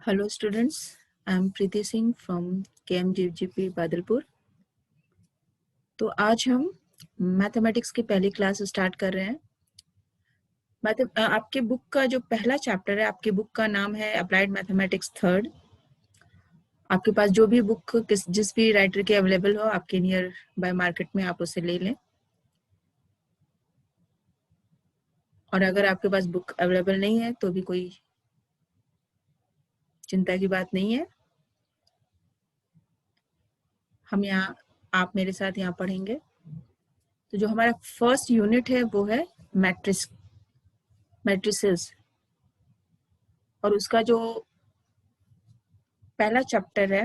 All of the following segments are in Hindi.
Hello students, I am Preeti Singh from KMGGP Badalpur. तो आज हम मैथमेटिक्स की पहली क्लास स्टार्ट कर रहे हैं। आपके बुक का जो पहला चैप्टर है, आपके बुक का नाम है अप्लाइड मैथमेटिक्स थर्ड। आपके पास जो भी बुक जिस भी राइटर के अवेलेबल हो आपके नियर बाय मार्केट में आप उसे ले लें, और अगर आपके पास बुक अवेलेबल नहीं है तो भी कोई चिंता की बात नहीं है। आप मेरे साथ यहाँ पढ़ेंगे। तो जो हमारा फर्स्ट यूनिट है वो है मैट्रिसेस, और उसका जो पहला चैप्टर है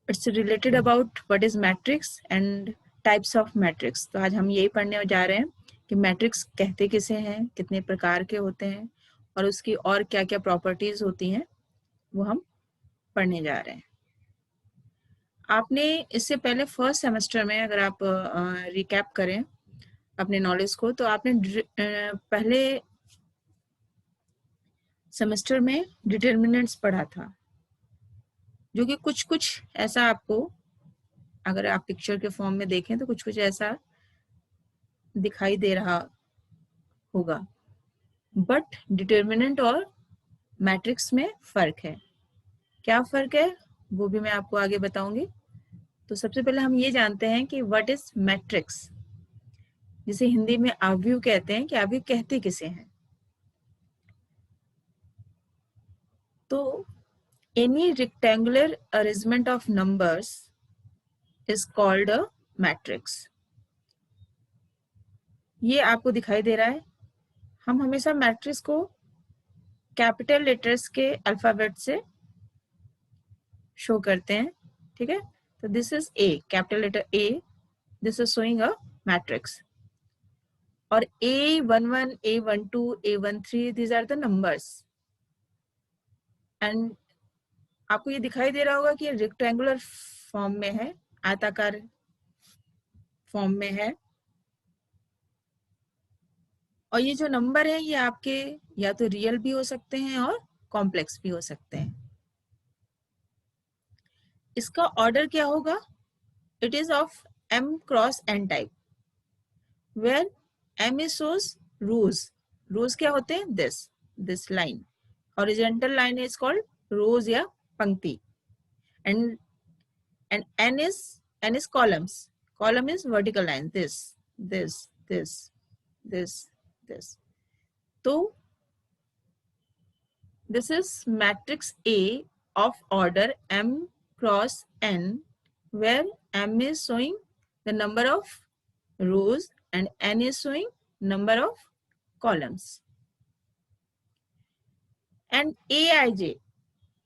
it's related about what is matrix and types of matrix. तो आज हम यही पढ़ने जा रहे हैं कि मैट्रिक्स कहते किसे हैं, कितने प्रकार के होते हैं, और उसकी और क्या क्या प्रॉपर्टीज होती हैं, वो हम पढ़ने जा रहे हैं। आपने इससे पहले फर्स्ट सेमेस्टर में अगर आप रिकैप करें अपने नॉलेज को, तो आपने पहले सेमेस्टर में डिटर्मिनेंट्स पढ़ा था, जो कि कुछ कुछ ऐसा आपको, अगर आप पिक्चर के फॉर्म में देखें तो कुछ कुछ ऐसा दिखाई दे रहा होगा। बट डिटर्मिनेंट और मैट्रिक्स में फर्क है। क्या फर्क है वो भी मैं आपको आगे बताऊंगी। तो सबसे पहले हम ये जानते हैं कि व्हाट इज मैट्रिक्स, जिसे हिंदी में आव्यूह कहते हैं, कि आव्यूह कहते किसे हैं। तो any rectangular arrangement of numbers is called a matrix. ये आपको दिखाई दे रहा है। हम हमेशा मैट्रिक्स को कैपिटल लेटर्स के अल्फाबेट से शो करते हैं, ठीक है। तो this is A, capital letter A, this is showing a matrix. और A11, A12, A13 these are the numbers। And आपको ये दिखाई दे रहा होगा कि ये रेक्टेंगुलर फॉर्म में है, आयताकार फॉर्म में है। और ये जो नंबर है ये आपके या तो रियल भी हो सकते हैं और कॉम्प्लेक्स भी हो सकते हैं। इसका ऑर्डर क्या होगा? It is of M cross N type, where M is shows rows। rows क्या होते हैं? this line, horizontal line is called rows या पंक्ति, and N is columns। column is vertical line, this this। तो this is matrix A of order M cross N, where M is showing the number of rows and N is showing number of columns. And Aij,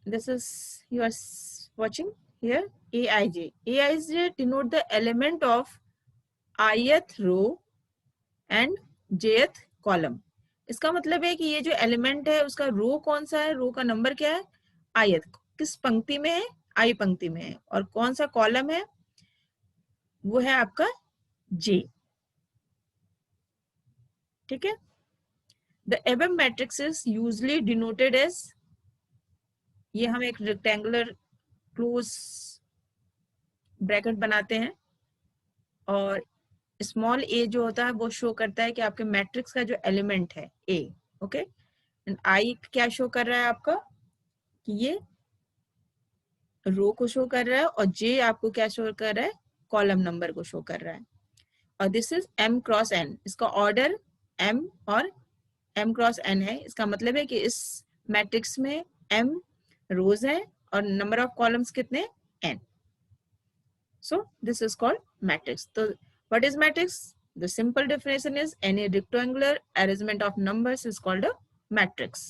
this is you are watching here, Aij denote the element of ith row and jth column। इसका मतलब है कि ये जो एलिमेंट है उसका रो कौन सा है, रो का नंबर क्या है, आयत, किस पंक्ति में है, आई पंक्ति में है, और कौन सा कॉलम है, वो है आपका जे, ठीक है। The above matrix is usually denoted as, ये हम एक रेक्टेंगुलर क्लोज ब्रैकेट बनाते हैं, और स्मॉल ए जो होता है वो शो करता है कि आपके मैट्रिक्स का जो एलिमेंट है ए, ओके। एंड आई क्या शो कर रहा है आपका, कि ये रो को शो कर रहा है, और जे आपको क्या शो कर रहा है, कॉलम नंबर को शो कर रहा है। और this is M cross N, इसका ऑर्डर M और M क्रॉस N है। इसका मतलब है कि इस मैट्रिक्स में M रोज है और नंबर ऑफ कॉलम्स कितने, N। So this is called matrix. तो what is matrix? The simple definition is any rectangular arrangement of numbers is called a matrix.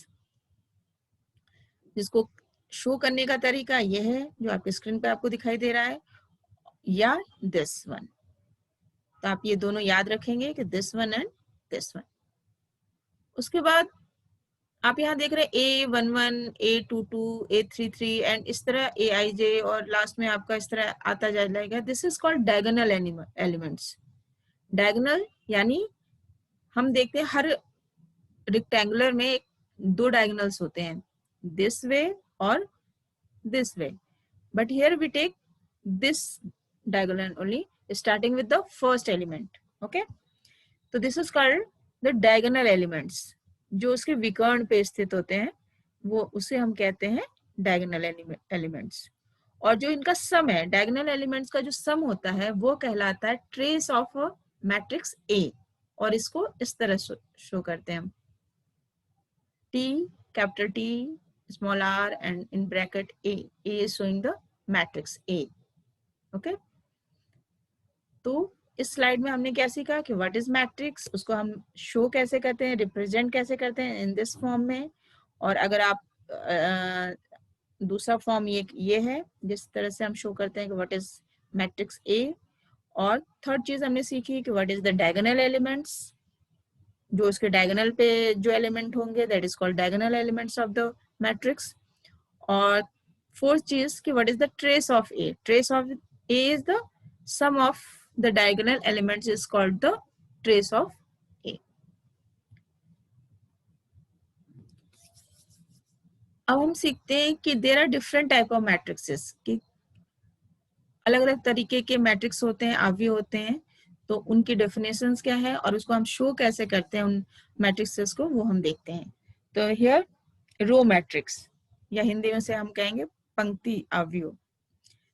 जिसको शो करने का तरीका यह है जो आपके स्क्रीन पे आपको दिखाई दे रहा है, या दिस वन। तो आप ये दोनों याद रखेंगे कि this one and this one. उसके बाद आप यहाँ देख रहे हैं A11, A22, A33 एंड इस तरह Aij, और लास्ट में आपका इस तरह आता जाएगा। This is called diagonal elements. Diagonal यानी हम देखते हैं हर रेक्टेंगुलर में दो डायगोनल्स होते हैं, this way or this way. But here we take this diagonal only, starting with the first element. Okay, तो this is called the diagonal elements. जो उसके विकर्ण पे स्थित होते हैं वो उसे हम कहते हैं diagonal elements. और जो इनका सम है, diagonal elements का जो सम होता है वो कहलाता है trace of a matrix A. और इसको इस तरह शो करते हैं हम, T, capital T, small r, and in bracket A. A is showing the matrix A. Okay. तो इस स्लाइड में हमने क्या सीखा कि व्हाट इज मैट्रिक्स, उसको हम शो कैसे करते हैं, रिप्रेजेंट कैसे करते हैं इन दिस फॉर्म में. और अगर आप दूसरा फॉर्म ये है जिस तरह से हम शो करते हैं कि व्हाट इज मैट्रिक्स ए. और थर्ड चीज हमने सीखी कि what is the diagonal elements, जो उसके डायगोनल पे जो एलिमेंट होंगे that is called diagonal elements of the matrix. और फोर्थ चीज कि what is the trace of A. Trace of A is the sum of the diagonal elements is called the trace of A. अब हम सीखते हैं कि there are different type of matrices, कि अलग अलग तरीके के मैट्रिक्स होते हैं, अवयव होते हैं. तो उनकी डेफिनेशंस क्या है और उसको हम शो कैसे करते हैं उन मैट्रिक्सेस को, वो हम देखते हैं. तो हियर रो मैट्रिक्स, या हिंदी में से हम कहेंगे पंक्ति अवयव.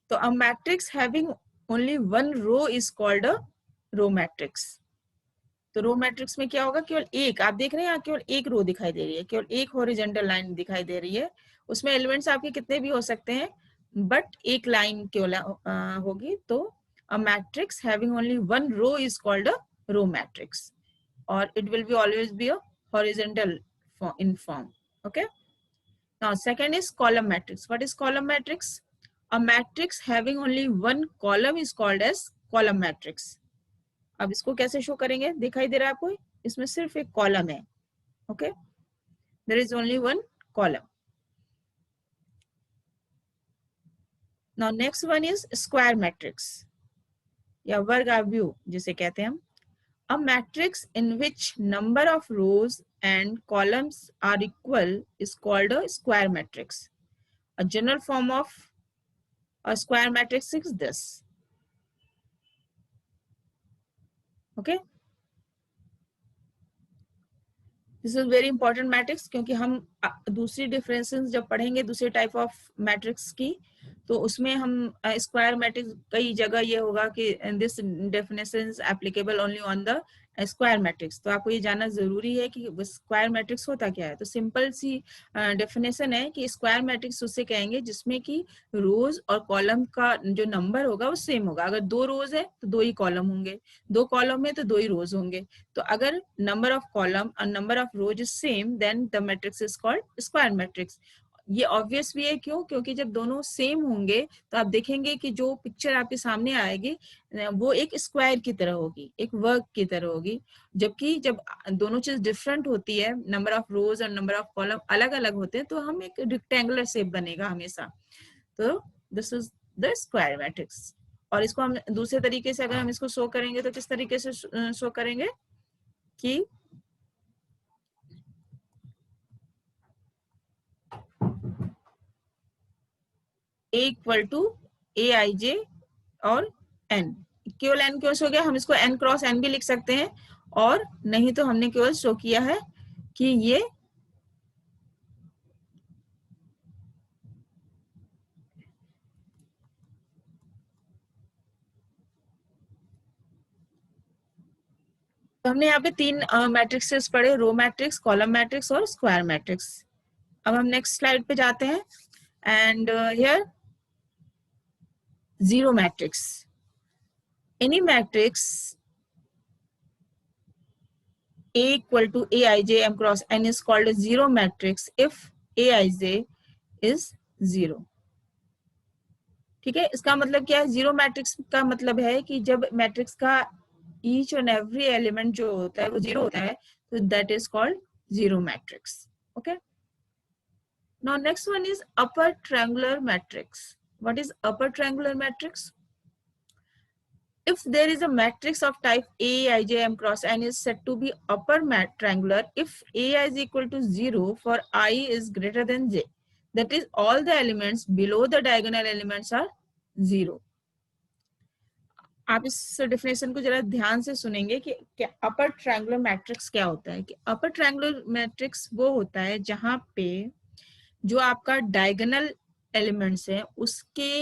तो a matrix having only one row is called a row matrix. तो रो मैट्रिक्स में क्या होगा, केवल एक, आप देख रहे हैं यहाँ केवल एक रो दिखाई दे रही है, केवल एक हॉरिजॉन्टल लाइन दिखाई दे रही है. उसमें एलिमेंट्स आपके कितने भी हो सकते हैं बट एक लाइन केवल होगी. तो a matrix having only one row is called a row matrix, और it will be always be a horizontal in form. Okay. Now second is column matrix. What is column matrix? A matrix having only one column is called as column matrix. अब इसको कैसे शो करेंगे, दिखाई दे रहा है आपको, इसमें सिर्फ एक कॉलम है. Okay, there is only one column. Now next one is square matrix या वर्ग अवयव जिसे कहते हैं हम. A matrix in which number of rows and columns are equal is called a square matrix. A general form of a square matrix is this. Okay, this is very important matrix, क्योंकि हम दूसरी डिफरेंसेस जब पढ़ेंगे दूसरे टाइप ऑफ मैट्रिक्स की, तो उसमें हम स्क्वायर मैट्रिक्स कई जगह ये होगा कि this definition is applicable only on the square matrix. तो आपको ये जानना जरूरी है कि स्क्वायर मैट्रिक्स होता क्या है. तो सिंपल सी डेफिनेशन है कि स्क्वायर मैट्रिक्स उससे कहेंगे जिसमें कि रोज और कॉलम का जो नंबर होगा वो सेम होगा. अगर दो रोज है तो दो ही कॉलम होंगे, दो कॉलम है तो दो ही रोज होंगे. तो अगर नंबर ऑफ कॉलम और number of rows is same then the matrix is called square matrix. ये ऑब्वियस भी है, क्यों, क्योंकि जब दोनों सेम होंगे तो आप देखेंगे कि जो पिक्चर आपके सामने आएगी वो एक स्क्वायर की तरह होगी, एक वर्ग की तरह होगी. जबकि जब दोनों चीज डिफरेंट होती है, नंबर ऑफ रोज और नंबर ऑफ कॉलम अलग अलग होते हैं, तो हम एक रेक्टेंगुलर शेप बनेगा हमेशा. तो this is the square matrix. और इसको हम दूसरे तरीके से अगर हम इसको शो करेंगे तो किस तरीके से शो करेंगे कि A equal to A I जे और n. केवल n क्यों शो गया, हम इसको n क्रॉस n भी लिख सकते हैं, और नहीं तो हमने केवल शो किया है कि ये तो हमने यहाँ पे तीन मैट्रिक्सेस पढ़े, रो मैट्रिक्स, कॉलम मैट्रिक्स और स्क्वायर मैट्रिक्स. अब हम नेक्स्ट स्लाइड पे जाते हैं. And here zero matrix. Any matrix A equal to Aij m cross n is called a zero matrix if Aij is zero. ठीक है, इसका मतलब क्या है, जीरो मैट्रिक्स का मतलब है कि जब मैट्रिक्स का ईच एंड एवरी एलिमेंट जो होता है वो जीरो होता है, तो that is called zero matrix. Okay, now next one is upper triangular matrix. What is upper triangular matrix? If there is a matrix of type Aij m cross n is said to be upper triangular if Ai is equal to 0 for I is greater than j. that is all the elements below the diagonal elements are 0. आप इस डेफिनेशन को जरा ध्यान से सुनेंगे कि क्या अपर ट्रायंगुलर मैट्रिक्स क्या होता है। कि अपर ट्रायंगुलर मैट्रिक्स वो होता है जहां पे जो आपका डायगोनल एलिमेंट्स है उसके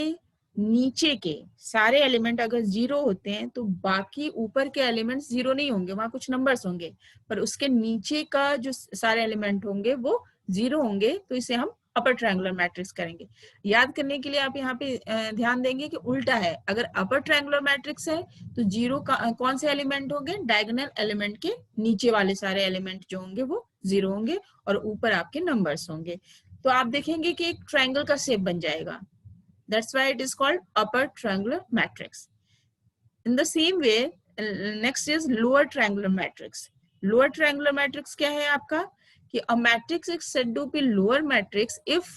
नीचे के सारे एलिमेंट अगर 0 होते हैं तो बाकी ऊपर के एलिमेंट्स 0 नहीं होंगे, वहां कुछ नंबर्स होंगे, पर उसके नीचे का जो सारे एलिमेंट होंगे वो 0 होंगे, तो इसे हम अपर ट्रायंगुलर मैट्रिक्स करेंगे। याद करने के लिए आप यहाँ पे ध्यान देंगे कि उल्टा है, अगर अपर ट्रायंगुलर मैट्रिक्स है तो 0 का कौन से एलिमेंट होंगे, डायगोनल एलिमेंट के नीचे वाले सारे एलिमेंट जो होंगे वो 0 होंगे और ऊपर आपके नंबर्स होंगे। तो आप देखेंगे कि एक ट्रायंगल का शेप बन जाएगा। That's why it is called upper triangular matrix. In the same way, next is lower triangular matrix. Lower triangular matrix क्या है आपका कि a matrix is said to be lower matrix if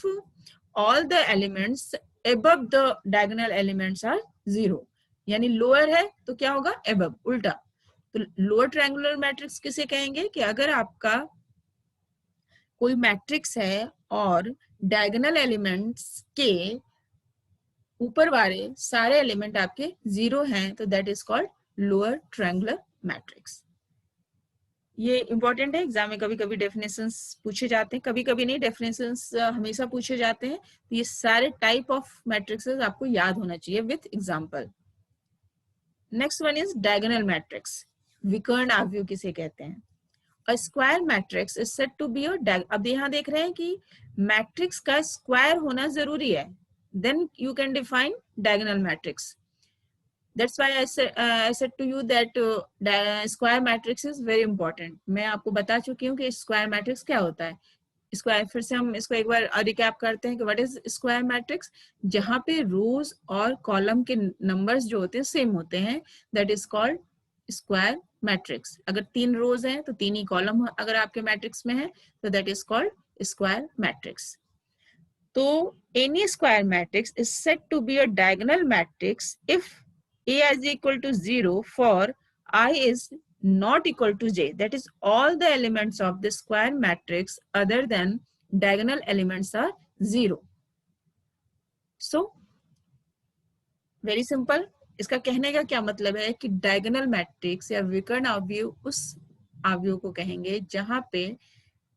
all the elements above the diagonal elements are 0. यानी lower है तो क्या होगा, above, उल्टा। तो lower triangular matrix किसे कहेंगे कि अगर आपका कोई मैट्रिक्स है और डायगोनल एलिमेंट्स के ऊपर वाले सारे एलिमेंट आपके 0 हैं तो that is called lower triangular matrix. ये इंपॉर्टेंट है, एग्जाम में कभी कभी डेफिनेशंस पूछे जाते हैं, कभी कभी नहीं, डेफिनेशंस हमेशा पूछे जाते हैं। तो ये सारे टाइप ऑफ मैट्रिक्सेस आपको याद होना चाहिए with example. Next one is diagonal matrix, विकर्ण आव्यूह किसे कहते हैं। A square matrix is said to be a अब यहाँ देख रहे हैं कि मैट्रिक्स का स्क्वायर होना जरूरी है, then you can define diagonal matrix. That's why I said to you that square matrix is very important. मैं आपको बता चुकी हूँ कि स्क्वायर मैट्रिक्स क्या होता है। स्क्वायर, फिर से हम इसको एक बार रिकैप करते हैं कि व्हाट इज स्क्वायर मैट्रिक्स। जहाँ पे रोज और कॉलम के नंबर्स जो होते हैं सेम होते हैं, that is called square matrix. अगर 3 रोज हैं तो 3 ही कॉलम अगर आपके मैट्रिक्स में है तो that is called square matrix. तो any square matrix is said to be a diagonal matrix if A is equal to 0 for I is not equal to j, that is all the elements of the square matrix other than diagonal elements are 0. So very simple, इसका कहने का क्या मतलब है कि डायगोनल मैट्रिक्स या विकर्ण आव्यूह उस आव्यूह को कहेंगे जहां पे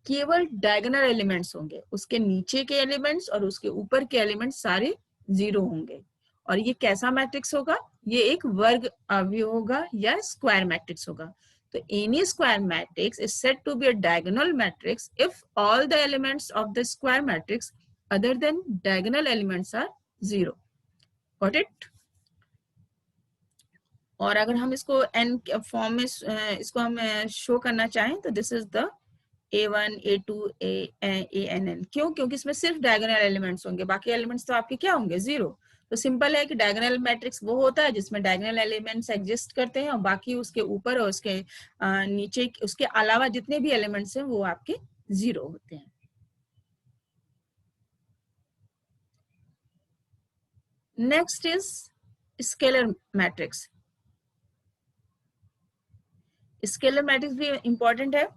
केवल डायगोनल एलिमेंट्स होंगे, उसके नीचे के एलिमेंट्स और उसके ऊपर के एलिमेंट्स सारे 0 होंगे। और ये कैसा मैट्रिक्स होगा, ये एक वर्ग आव्यूह होगा या स्क्वायर मैट्रिक्स होगा। तो any square matrix is said to be a diagonal matrix if all the elements of the square matrix other than diagonal elements are 0। Got it. और अगर हम इसको एन फॉर्म में इसको हम शो करना चाहें तो this is the A1, A2, ANN। क्यों? क्योंकि इसमें सिर्फ डायगोनल एलिमेंट्स होंगे, बाकी एलिमेंट्स तो आपके क्या होंगे, 0। तो सिंपल है कि डायगोनल मैट्रिक्स वो होता है जिसमें डायगोनल एलिमेंट्स एग्जिस्ट करते हैं और बाकी उसके ऊपर और उसके नीचे उसके अलावा जितने भी एलिमेंट्स हैं वो आपके 0 होते हैं। Next is scalar matrix. Scalar matrix भी इंपॉर्टेंट है।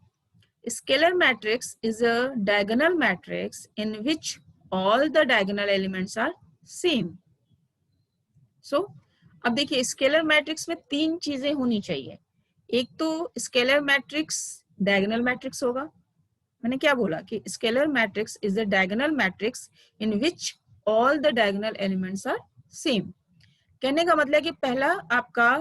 Scalar matrix is a diagonal matrix in which all the diagonal elements are same. So, अब देखिए स्केलर मैट्रिक्स में 3 चीजें होनी चाहिए। एक तो स्केलर मैट्रिक्स डायगोनल मैट्रिक्स होगा। मैंने क्या बोला कि scalar matrix is a diagonal matrix in which all the diagonal elements are same. कहने का मतलब है कि पहला आपका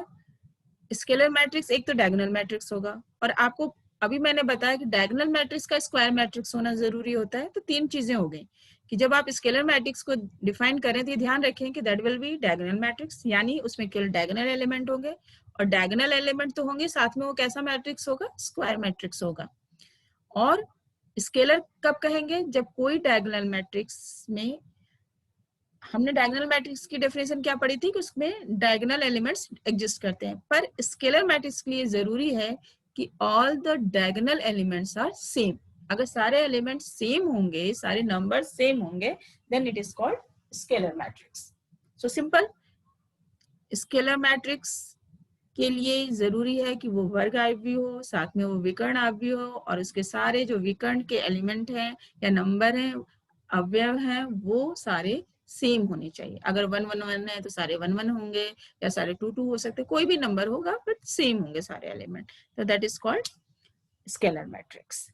स्केलर मैट्रिक्स एक तो डायगोनल मैट्रिक्स होगा, और आपको अभी मैंने बताया कि डायगोनल मैट्रिक्स का स्क्वायर मैट्रिक्स होना जरूरी होता है। तो 3 चीजें हो गई कि जब आप स्केलर मैट्रिक्स को डिफाइन करें तो ये ध्यान रखें कि that will be diagonal matrix, यानी उसमें केवल डायगोनल एलिमेंट होंगे, और डायगोनल एलिमेंट तो होंगे, साथ में वो कैसा मैट्रिक्स होगा, स्क्वायर मैट्रिक्स होगा। और स्केलर कब कहेंगे, जब कोई डायगोनल मैट्रिक्स में, हमने डायगोनल मैट्रिक्स की डेफिनेशन क्या पढ़ी थी कि उसमें डायगोनल एलिमेंट्स एग्जिस्ट करते हैं, पर स्केलर मैट्रिक्स के लिए जरूरी है कि all the diagonal elements are same. अगर सारे एलिमेंट्स सेम होंगे, सारे नंबर सेम होंगे, then it is called scalar matrix. So simple, scalar matrix के लिए जरूरी है कि वो वर्ग आव्यूह हो, साथ में वो विकर्ण आव्यूह हो, और उसके सारे जो विकर्ण के एलिमेंट हैं या नंबर हैं अवयव हैं वो सारे सेम होने चाहिए। अगर 1 1 1 है तो सारे 1 1 होंगे, या सारे 2 2 हो सकते, कोई भी नंबर होगा बट सेम होंगे सारे एलिमेंट, तो that is called scalar matrix.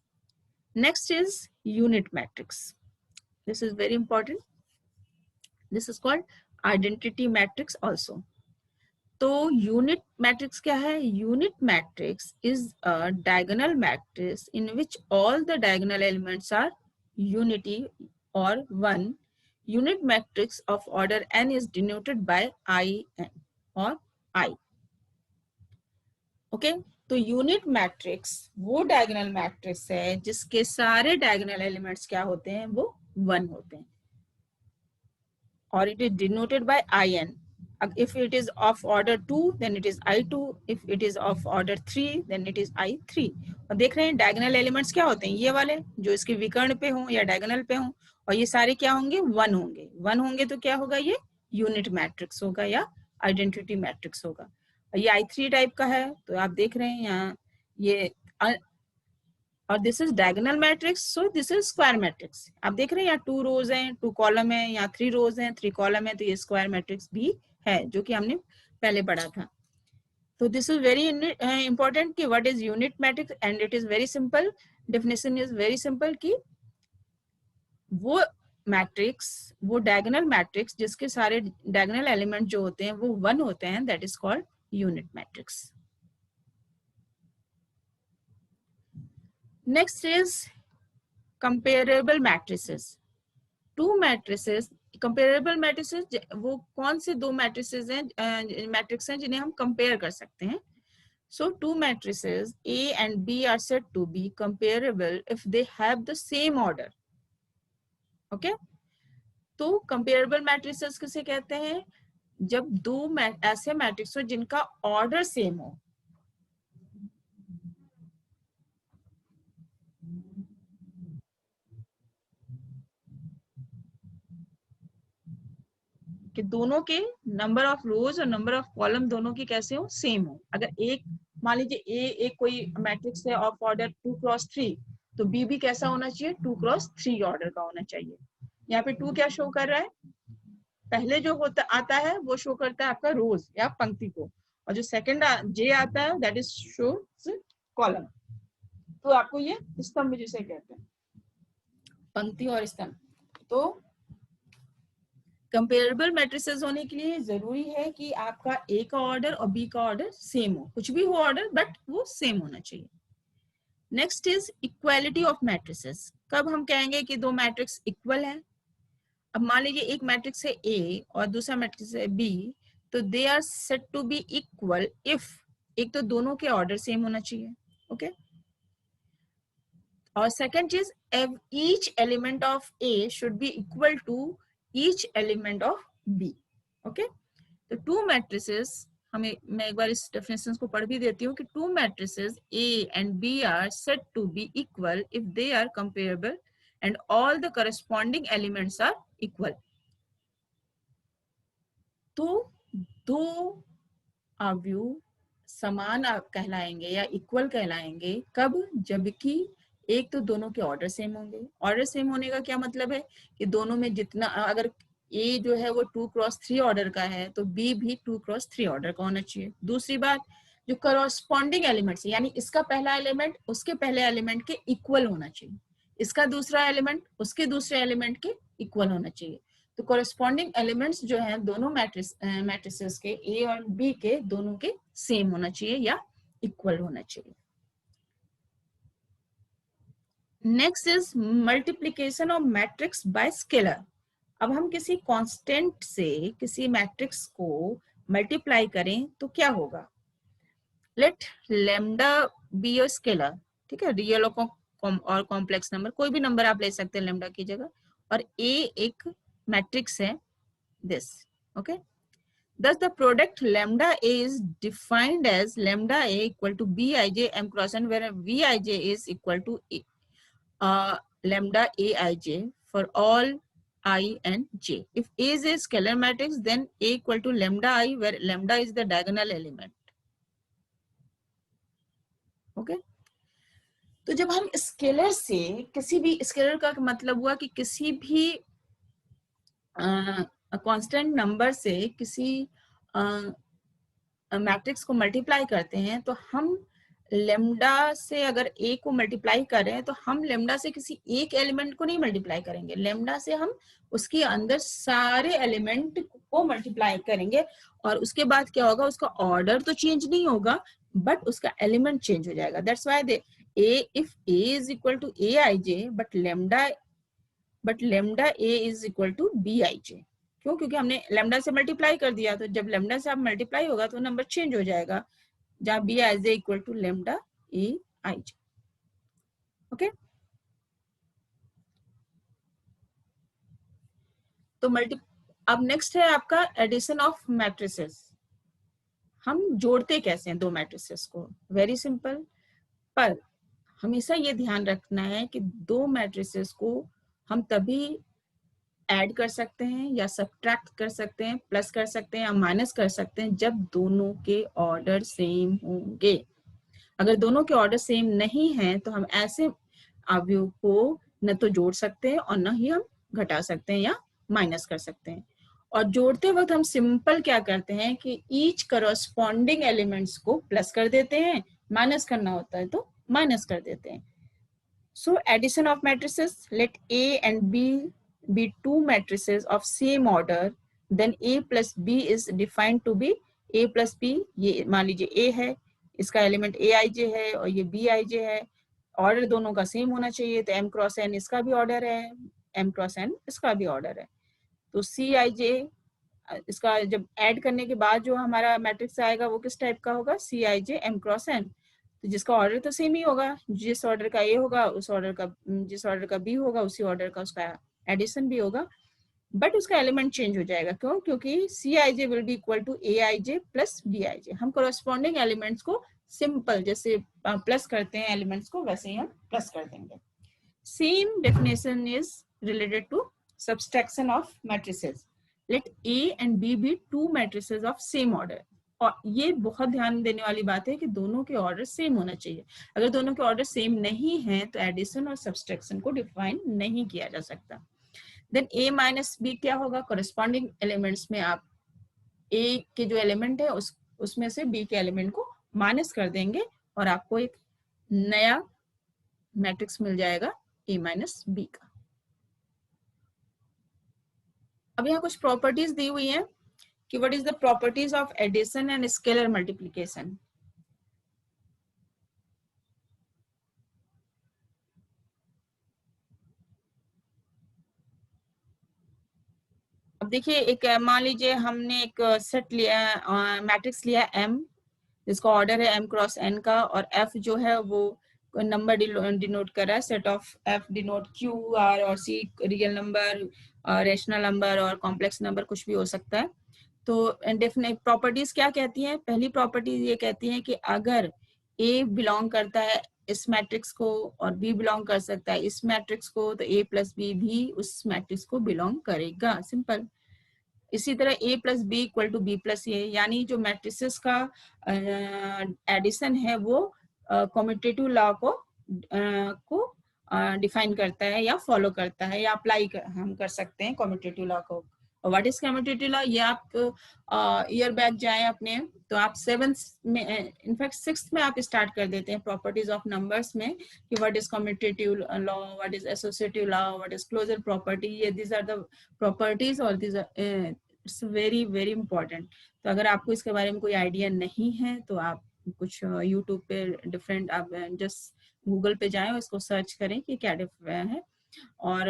Next is unit matrix. This is very important. This is called identity matrix also. तो यूनिट मैट्रिक्स क्या है? Unit matrix is a diagonal matrix in which all the diagonal elements are unity और one. Unit matrix of order n is denoted by in और I। ओके, तो यूनिट मैट्रिक्स वो डायगोनल मैट्रिक्स है जिसके सारे डायगोनल एलिमेंट्स क्या होते हैं? वो 1 होते हैं, और it is denoted by in. If it is of order 2 then it is I2, if it is of order 3 then it is I3। और देख रहे हैं डायगोनल एलिमेंट्स क्या होते हैं? ये वाले जो इसके विकर्ण पे हों या डायगोनल पे हों, और ये सारे क्या होंगे? 1 होंगे। 1 होंगे तो क्या होगा? ये यूनिट मैट्रिक्स होगा या आइडेंटिटी मैट्रिक्स होगा। और ये I3 टाइप का है, तो आप देख रहे हैं यहाँ ये, और this is diagonal matrix, so this is square matrix. आप देख रहे हैं यहाँ 2 रोज हैं, 2 कॉलम है, यहाँ 3 रोज हैं, 3 कॉलम है, तो ये स्क्वायर मैट्रिक्स भी है जो कि हमने पहले पढ़ा था। तो दिस इज वेरी इंपॉर्टेंट कि what is unit matrix, and it is very simple. Definition is very simple कि वो मैट्रिक्स, वो डायगोनल मैट्रिक्स जिसके सारे डायगोनल एलिमेंट जो होते हैं वो 1 होते हैं, that is called unit matrix. Next is comparable matrices. 2 matrices, comparable matrices वो कौन से 2 मैट्रिसेस हैं, मैट्रिक्स हैं जिन्हें हम कंपेयर कर सकते हैं? सो 2 matrices A and B are said to be comparable if they have the same order। Okay, तो कंपेरेबल मैट्रिसेस किसे कहते हैं? जब 2 ऐसे मैट्रिक्स हो जिनका ऑर्डर सेम हो। कि दोनों के नंबर ऑफ रोज और नंबर ऑफ कॉलम दोनों की कैसे हो? सेम हो। अगर एक, मान लीजिए एक कोई मैट्रिक्स है ऑफ ऑर्डर 2x3, तो बी भी कैसा होना चाहिए? 2x3 ऑर्डर का होना चाहिए। यहाँ पे 2 क्या शो कर रहा है? पहले जो होता आता है वो शो करता है आपका रोज या पंक्ति को, और जो सेकंड जे आता है दैट इज शोज कॉलम। तो आपको ये स्तंभ जिसे कहते हैं, पंक्ति और स्तंभ। तो कंपेरेबल मैट्रिसेस होने के लिए जरूरी है कि आपका ए का ऑर्डर और बी का ऑर्डर सेम हो, कुछ भी हो ऑर्डर बट वो सेम होना चाहिए। Next is equality of matrices. कब हम कहेंगे कि 2 मैट्रिक्स इक्वल है? अब मान लीजिए एक मैट्रिक्स है ए और दूसरा मैट्रिक्स है बी, तो they are said to be equal if, एक तो दोनों के ऑर्डर सेम होना चाहिए। ओके, और सेकंड चीज, each element of A should be equal to each element of B. Okay, तो 2 मैट्रिसेस, हमें, मैं एक बार इस डेफिनेशन को पढ़ भी देती हूँ कि 2 matrices A and B are said to be equal if they are comparable and all the corresponding elements are equal। तो 2 अवयव समान कहलाएंगे या इक्वल कहलाएंगे कब? जबकि एक तो दोनों के ऑर्डर सेम होंगे। ऑर्डर सेम होने का क्या मतलब है? कि दोनों में जितना, अगर ए जो है वो 2x3 ऑर्डर का है तो बी भी 2x3 ऑर्डर का होना चाहिए। दूसरी बात, जो करस्पॉन्डिंग एलिमेंट्स है, यानी इसका पहला एलिमेंट उसके पहले एलिमेंट के इक्वल होना चाहिए, इसका दूसरा एलिमेंट उसके दूसरे एलिमेंट के इक्वल होना चाहिए। तो कोरेस्पॉन्डिंग एलिमेंट्स जो हैं दोनों मैट्रिसेस के ए और बी के, दोनों के सेम होना चाहिए या इक्वल होना चाहिए। Next is multiplication of matrix bye scalar. अब हम किसी कांस्टेंट से किसी मैट्रिक्स को मल्टीप्लाई करें तो क्या होगा? Let lambda be a scalar, ठीक है, रियल और कॉम्प्लेक्स नंबर, कोई भी नंबर आप ले सकते हैं लैम्डा की जगह, और ए एक मैट्रिक्स है this। Okay, thus the product lambda a is defined as lambda a equal to bij m cross n, where vij is equal to lambda aij for all I and j। If a is a scalar matrix then a equal to lambda I, where lambda is the diagonal element। Okay, तो जब हम स्केलर से, किसी भी स्केलर का मतलब हुआ कि किसी भी कांस्टेंट नंबर से किसी मैट्रिक्स को मल्टीप्लाई करते हैं, तो हम लेमडा से अगर ए को मल्टीप्लाई कर रहे हैं तो हम लेमडा से किसी एक एलिमेंट को नहीं मल्टीप्लाई करेंगे, लेमडा से हम उसके अंदर सारे एलिमेंट को मल्टीप्लाई करेंगे। और उसके बाद क्या होगा, उसका ऑर्डर तो चेंज नहीं होगा बट उसका एलिमेंट चेंज हो जाएगा। That's why they if A is equal to A I J but lambda A is equal to B I J. क्यों? क्योंकि हमने लेमडा से मल्टीप्लाई कर दिया, तो जब लेमडा से आप मल्टीप्लाई होगा तो नंबर चेंज हो जाएगा, जहां B I J equal to lambda A I J. Okay, तो अब नेक्स्ट है आपका एडिशन ऑफ मैट्रिसेस। हम जोड़ते कैसे हैं दो मैट्रिसेस को? वेरी सिंपल, पर हमेशा ये ध्यान रखना है कि दो मैट्रिसेस को हम तभी ऐड कर सकते हैं या सब्ट्रैक्ट कर सकते हैं, प्लस कर सकते हैं या माइनस कर सकते हैं, जब दोनों के ऑर्डर सेम होंगे। अगर दोनों के ऑर्डर सेम नहीं है तो हम ऐसे अवयव को न तो जोड़ सकते हैं और न ही हम घटा सकते हैं या माइनस कर सकते हैं। और जोड़ते वक्त हम सिंपल क्या करते हैं कि ईच करस्पॉन्डिंग एलिमेंट्स को प्लस कर देते हैं, माइनस करना होता है तो माइनस कर देते हैं। So addition of matrices, let A and B be two matrices of same order, then A plus B is defined to be A plus B। ये मान लीजिए A है, इसका एलिमेंट Aij है और ये Bij है, ऑर्डर दोनों का सेम होना चाहिए, तो M क्रॉस N इसका भी ऑर्डर है, M क्रॉस N इसका भी ऑर्डर है। तो Cij इसका जब ऐड करने के बाद जो हमारा मैट्रिक्स आएगा वो किस टाइप का होगा? Cij M cross N। तो जिसका ऑर्डर तो सेम ही होगा, जिस ऑर्डर का ए होगा उस ऑर्डर का, जिस ऑर्डर का बी होगा उसी ऑर्डर का उसका एडिशन भी होगा, बट उसका एलिमेंट चेंज हो जाएगा। क्यों? क्योंकि C I J will be equal to A I J plus B I J. हम कोरस्पॉन्डिंग एलिमेंट्स को सिंपल जैसे प्लस करते हैं एलिमेंट्स को, वैसे ही हम प्लस कर देंगे। Same definition is related to subtraction of matrices. Let A and B be two matrices of same order. और ये बहुत ध्यान देने वाली बात है कि दोनों के ऑर्डर सेम होना चाहिए। अगर दोनों के ऑर्डर सेम नहीं है तो एडिशन और सब्सट्रैक्शन को डिफाइन नहीं किया जा सकता। देन ए माइनस बी क्या होगा? कोरस्पॉन्डिंग एलिमेंट्स में आप ए के जो एलिमेंट है उसमें से बी के एलिमेंट को माइनस कर देंगे और आपको एक नया मैट्रिक्स मिल जाएगा ए माइनस बी का। अब यहाँ कुछ प्रॉपर्टीज दी हुई हैं कि what is the properties of addition and scalar multiplication. अब देखिए, एक मान लीजिए हमने एक सेट लिया, मैट्रिक्स लिया M, जिसका ऑर्डर है M क्रॉस N का, और F जो है वो नंबर डिनोट कर रहा है, set of F denote Q, R और C real number, rational number और कॉम्प्लेक्स नंबर, कुछ भी हो सकता है। तो डेफिनेट प्रॉपर्टीज क्या कहती हैं? पहली प्रॉपर्टी ये कहती है कि अगर A बिलोंग करता है इस मैट्रिक्स को और B बिलोंग कर सकता है इस मैट्रिक्स को, तो A प्लस बी भी उस मैट्रिक्स को बिलोंग करेगा। सिंपल। इसी तरह A plus B equal to B plus ए, यानी जो मैट्रिसेस का एडिशन है वो कम्यूटेटिव लॉ को डिफाइन करता है या फॉलो करता है या अप्लाई हम कर सकते हैं कम्यूटेटिव लॉ को। और व्हाट इज कम्यूटेटिव लॉ? ये आप ईयर बैक जाएं अपने तो आप 7th में, इनफैक्ट 6th में आप स्टार्ट कर देते हैं प्रॉपर्टीज ऑफ नंबर्स में कि what is commutative law, what is associative law, what is closure property. ये दीज आर द प्रॉपर्टीज और these its very very important. तो अगर आपको इसके बारे में कोई आइडिया नहीं है तो आप कुछ यूट्यूब पे डिफरेंट, आप जस्ट गूगल पे जाएं और इसको सर्च करें कि क्या डिफरेंट है। और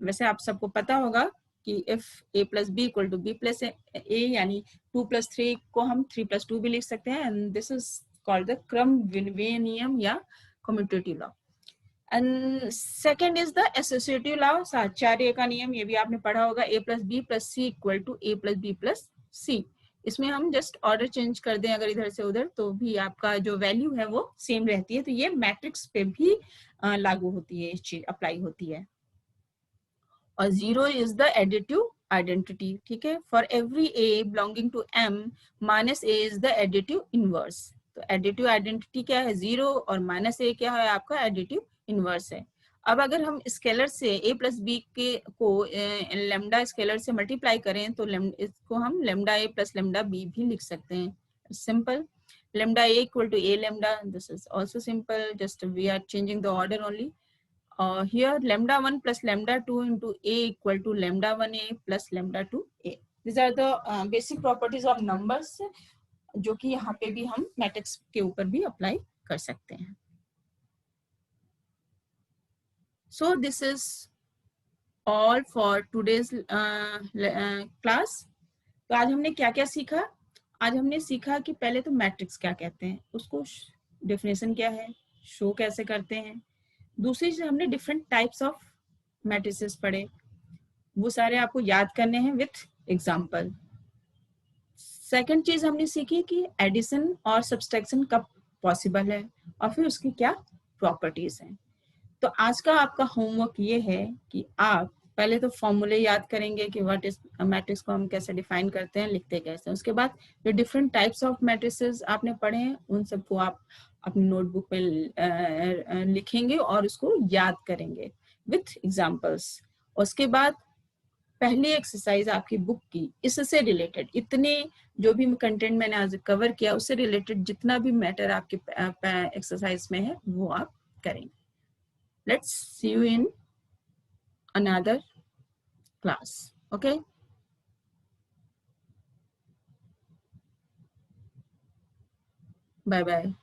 वैसे आप सबको पता होगा कि if a plus B equal to B plus ए, यानी 2 प्लस 3 को हम 3 प्लस 2 भी लिख सकते हैं, and this is called the क्रम-विनवे नियम या commutative law. And second is the associative law, साहचर्य का नियम। ये भी आपने पढ़ा होगा, a plus b plus c equal to a plus b plus c. इसमें हम जस्ट ऑर्डर चेंज कर दें अगर इधर से उधर, तो भी आपका जो वैल्यू है वो सेम रहती है। तो ये मैट्रिक्स पे भी लागू होती है, इस चीज अप्लाई होती है। और 0 इज द एडिटिव आइडेंटिटी। ठीक है, for every a belonging to M minus a is the additive inverse. तो एडिटिव आइडेंटिटी क्या है, 0, और -a क्या है आपका एडिटिव इनवर्स है। अब अगर हम स्केलर से a प्लस बी के को लेमडा स्केलर से मल्टीप्लाई करें तो इसको हम lambda a plus lambda b भी लिख सकते हैं, simple. Lambda a equal to a lambda, this is also simple, just we are changing the order only. Here lambda 1 plus lambda 2 into a equal to lambda 1a plus lambda 2a. These are the basic properties of numbers जो कि यहाँ पे भी हम मैट्रिक्स के ऊपर भी अप्लाई कर सकते हैं। So this is all for today's class. तो आज हमने क्या क्या सीखा? आज हमने सीखा कि पहले तो मैट्रिक्स क्या कहते हैं, उसको डेफिनेशन क्या है, शो कैसे करते हैं। दूसरी चीज हमने डिफरेंट टाइप्स ऑफ मैट्रिसेस पढ़े, वो सारे आपको याद करने हैं विथ एग्जांपल। सेकंड चीज हमने सीखी कि एडिशन और सब्सट्रैक्शन कब पॉसिबल है और फिर उसकी क्या प्रॉपर्टीज हैं। तो आज का आपका होमवर्क ये है कि आप पहले तो फॉर्मूले याद करेंगे कि व्हाट इज मैट्रिक्स को हम कैसे डिफाइन करते हैं, लिखते कैसे हैं। उसके बाद जो डिफरेंट टाइप्स ऑफ मैट्रिसेस आपने पढ़े हैं उन सबको आप अपनी नोटबुक में लिखेंगे और उसको याद करेंगे विथ एग्जांपल्स। उसके बाद पहली एक्सरसाइज आपकी बुक की इससे रिलेटेड इतने जो भी कंटेंट मैंने आज कवर किया उससे रिलेटेड जितना भी मैटर आपके एक्सरसाइज में है वो आप करेंगे। Let's see you in another class. Okay? Bye bye.